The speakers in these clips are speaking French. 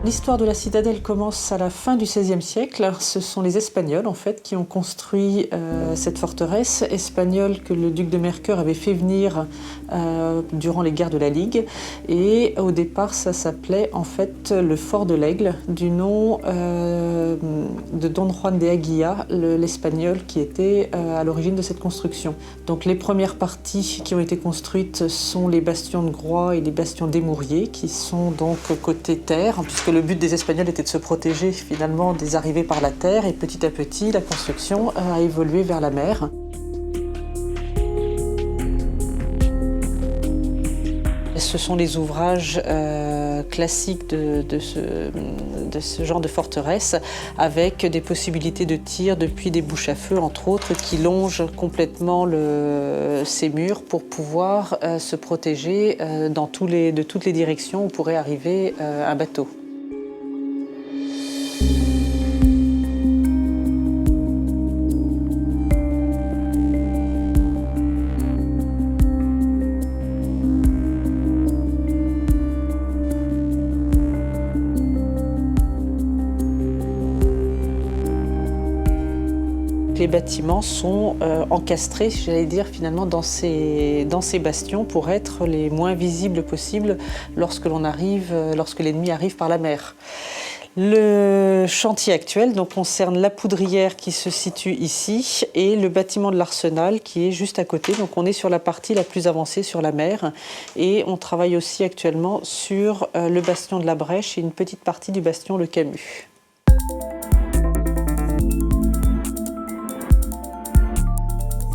L'histoire de la citadelle commence à la fin du XVIe siècle. Ce sont les Espagnols en fait qui ont construit cette forteresse, espagnole que le duc de Mercœur avait fait venir durant les guerres de la Ligue. Et au départ, ça s'appelait en fait le fort de l'Aigle, du nom de Don Juan de Aguilla, l'espagnol qui était à l'origine de cette construction. Donc les premières parties qui ont été construites sont les bastions de Groix et les bastions d'Émourier, qui sont donc côté terre, puisque le but des Espagnols était de se protéger finalement des arrivées par la terre, et petit à petit la construction a évolué vers la mer. Ce sont les ouvrages classiques de ce genre de forteresse, avec des possibilités de tir depuis des bouches à feu, entre autres, qui longent complètement ces murs pour pouvoir se protéger de toutes les directions où pourrait arriver un bateau. Les bâtiments sont encastrés, j'allais dire, finalement, dans ces bastions pour être les moins visibles possibles lorsque l'ennemi arrive par la mer. Le chantier actuel donc, concerne la poudrière qui se situe ici et le bâtiment de l'Arsenal qui est juste à côté. Donc on est sur la partie la plus avancée sur la mer et on travaille aussi actuellement sur le bastion de la Brèche et une petite partie du bastion Le Camus.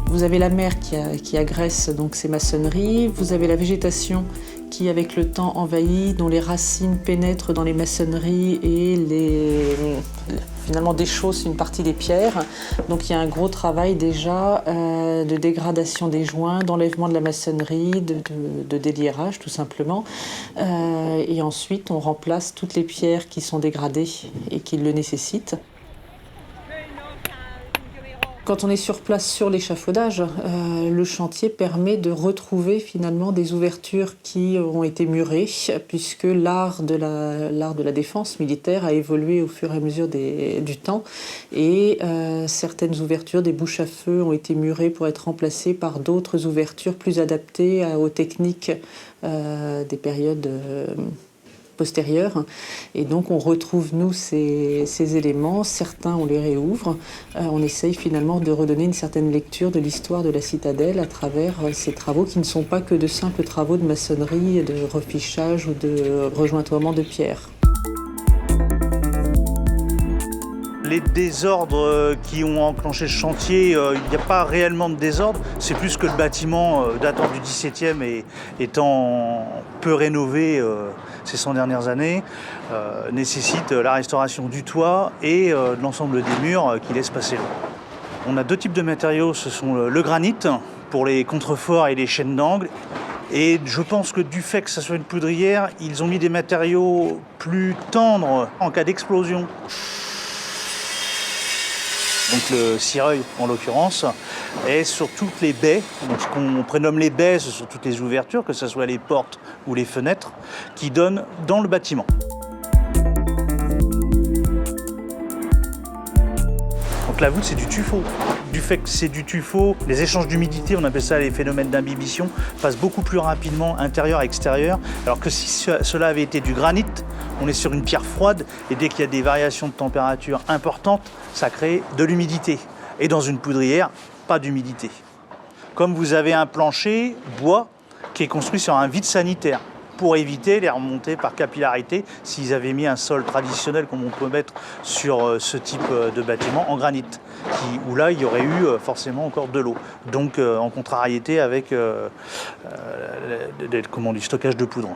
Vous avez la mer qui agresse donc ces maçonneries, vous avez la végétation qui, avec le temps, envahit, dont les racines pénètrent dans les maçonneries et finalement déchaussent une partie des pierres. Donc il y a un gros travail déjà de dégradation des joints, d'enlèvement de la maçonnerie, de délierage tout simplement. Et ensuite on remplace toutes les pierres qui sont dégradées et qui le nécessitent. Quand on est sur place sur l'échafaudage, le chantier permet de retrouver finalement des ouvertures qui ont été murées, puisque l'art de la défense militaire a évolué au fur et à mesure du temps, et certaines ouvertures, des bouches à feu, ont été murées pour être remplacées par d'autres ouvertures plus adaptées aux techniques des périodes postérieures. Et donc on retrouve, nous, ces éléments. Certains, on les réouvre. On essaye finalement de redonner une certaine lecture de l'histoire de la citadelle à travers ces travaux qui ne sont pas que de simples travaux de maçonnerie, de refichage ou de rejointoiement de pierres. Les désordres qui ont enclenché le chantier, il n'y a pas réellement de désordre. C'est plus que le bâtiment, datant du XVIIe et étant peu rénové ces 100 dernières années, nécessite la restauration du toit et de l'ensemble des murs qui laissent passer l'eau. On a deux types de matériaux, ce sont le granit pour les contreforts et les chaînes d'angle. Et je pense que du fait que ça soit une poudrière, ils ont mis des matériaux plus tendres en cas d'explosion. Donc le cireuil, en l'occurrence, est sur toutes les baies. Donc ce qu'on prénomme les baies, ce sont toutes les ouvertures, que ce soit les portes ou les fenêtres, qui donnent dans le bâtiment. Donc la voûte, c'est du tuffeau. Du fait que c'est du tuffeau, les échanges d'humidité, on appelle ça les phénomènes d'imbibition, passent beaucoup plus rapidement intérieur à extérieur, alors que si cela avait été du granit, on est sur une pierre froide et dès qu'il y a des variations de température importantes, ça crée de l'humidité. Et dans une poudrière, pas d'humidité. Comme vous avez un plancher bois qui est construit sur un vide sanitaire pour éviter les remontées par capillarité s'ils avaient mis un sol traditionnel comme on peut mettre sur ce type de bâtiment en granit, où là il y aurait eu forcément encore de l'eau. Donc en contrariété avec du stockage de poudre.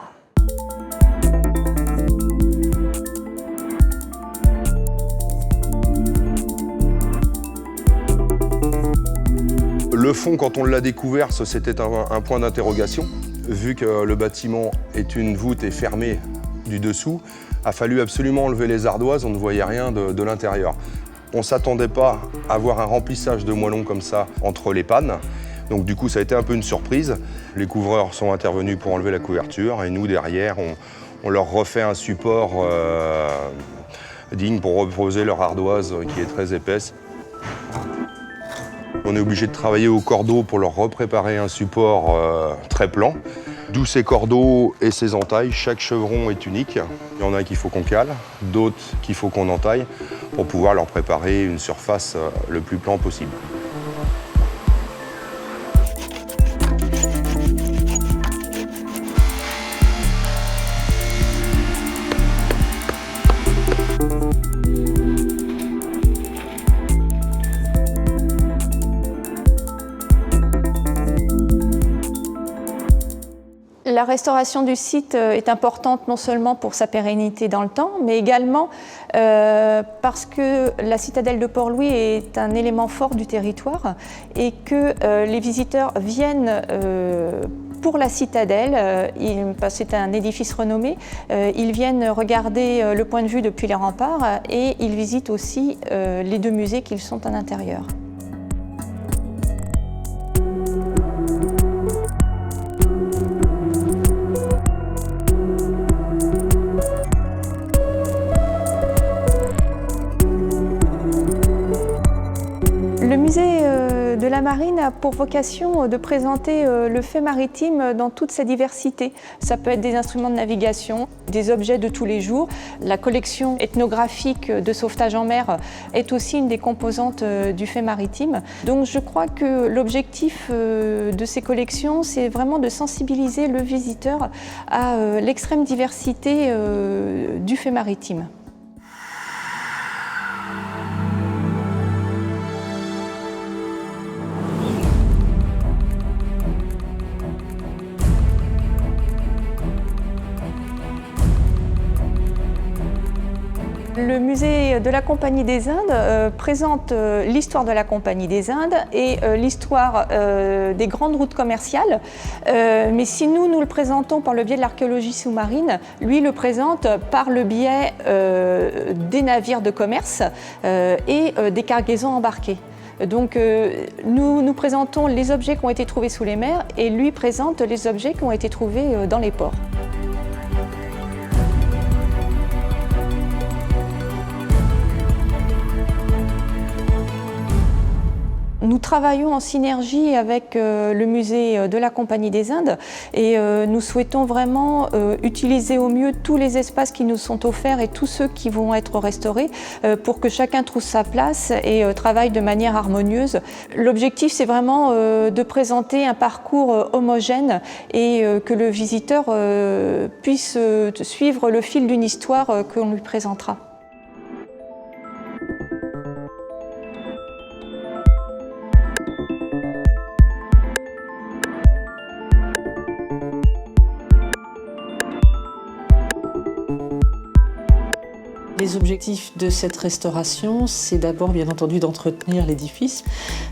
Le fond, quand on l'a découvert, c'était un point d'interrogation. Vu que le bâtiment est une voûte et fermée du dessous, a fallu absolument enlever les ardoises, on ne voyait rien de l'intérieur. On ne s'attendait pas à voir un remplissage de moellons comme ça entre les pannes. Donc du coup, ça a été un peu une surprise. Les couvreurs sont intervenus pour enlever la couverture et nous, derrière, On leur refait un support digne pour reposer leur ardoise qui est très épaisse. On est obligé de travailler au cordeau pour leur repréparer un support très plan. D'où ces cordeaux et ces entailles, chaque chevron est unique. Il y en a qu'il faut qu'on cale, d'autres qu'il faut qu'on entaille pour pouvoir leur préparer une surface le plus plan possible. La restauration du site est importante non seulement pour sa pérennité dans le temps, mais également parce que la citadelle de Port-Louis est un élément fort du territoire et que les visiteurs viennent pour la citadelle, c'est un édifice renommé, ils viennent regarder le point de vue depuis les remparts et ils visitent aussi les 2 musées qui sont à l'intérieur. Le musée de la Marine a pour vocation de présenter le fait maritime dans toute sa diversité. Ça peut être des instruments de navigation, des objets de tous les jours. La collection ethnographique de sauvetage en mer est aussi une des composantes du fait maritime. Donc je crois que l'objectif de ces collections, c'est vraiment de sensibiliser le visiteur à l'extrême diversité du fait maritime. Le musée de la Compagnie des Indes présente l'histoire de la Compagnie des Indes et l'histoire des grandes routes commerciales. Mais si nous le présentons par le biais de l'archéologie sous-marine, lui le présente par le biais des navires de commerce et des cargaisons embarquées. Donc nous présentons les objets qui ont été trouvés sous les mers et lui présente les objets qui ont été trouvés dans les ports. Nous travaillons en synergie avec le musée de la Compagnie des Indes et nous souhaitons vraiment utiliser au mieux tous les espaces qui nous sont offerts et tous ceux qui vont être restaurés pour que chacun trouve sa place et travaille de manière harmonieuse. L'objectif, c'est vraiment de présenter un parcours homogène et que le visiteur puisse suivre le fil d'une histoire qu'on lui présentera. Les objectifs de cette restauration, c'est d'abord bien entendu d'entretenir l'édifice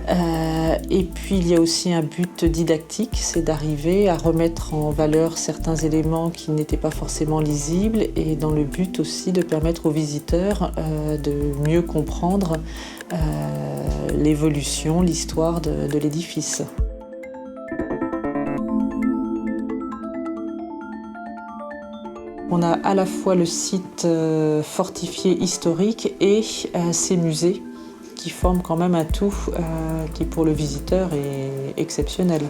et puis il y a aussi un but didactique, c'est d'arriver à remettre en valeur certains éléments qui n'étaient pas forcément lisibles et dans le but aussi de permettre aux visiteurs de mieux comprendre l'évolution, l'histoire de l'édifice. On a à la fois le site fortifié historique et ces musées qui forment quand même un tout qui pour le visiteur est exceptionnel.